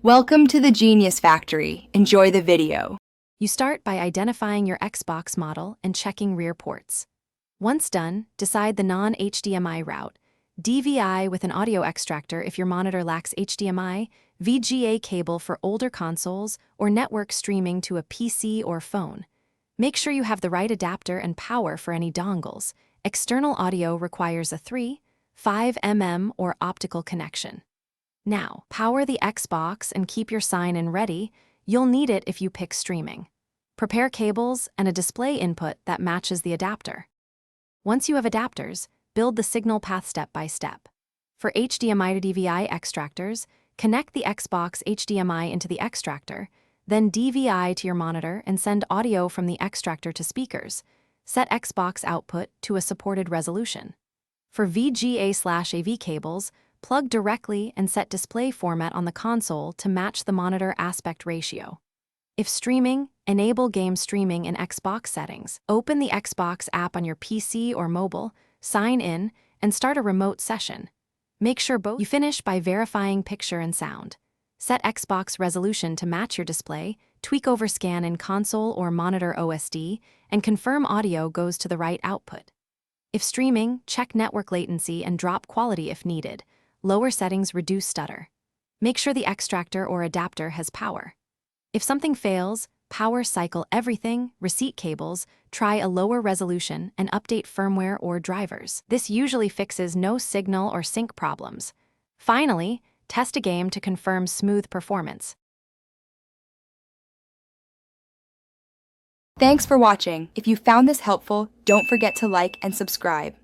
Welcome to the Genius Factory. Enjoy the video. You start by identifying your Xbox model and checking rear ports. Once done, decide the non-HDMI route. DVI with an audio extractor if your monitor lacks HDMI, VGA cable for older consoles, or network streaming to a PC or phone. Make sure you have the right adapter and power for any dongles. External audio requires a 3, 5 mm or optical connection. Now, power the Xbox and keep your sign-in ready. You'll need it if you pick streaming. Prepare cables and a display input that matches the adapter. Once you have adapters, build the signal path step by step. For HDMI to DVI extractors, connect the Xbox HDMI into the extractor, then DVI to your monitor and send audio from the extractor to speakers. Set Xbox output to a supported resolution. For VGA/AV cables, plug directly and set display format on the console to match the monitor aspect ratio. If streaming, enable game streaming in Xbox settings. Open the Xbox app on your PC or mobile, sign in, and start a remote session. Make sure you finish by verifying picture and sound. Set Xbox resolution to match your display, tweak overscan in console or monitor OSD, and confirm audio goes to the right output. If streaming, check network latency and drop quality if needed. Lower settings reduce stutter. Make sure the extractor or adapter has power. If something fails, power cycle everything, receipt cables, try a lower resolution, and update firmware or drivers. This usually fixes no signal or sync problems. Finally, test a game to confirm smooth performance. Thanks for watching. If you found this helpful, don't forget to like and subscribe.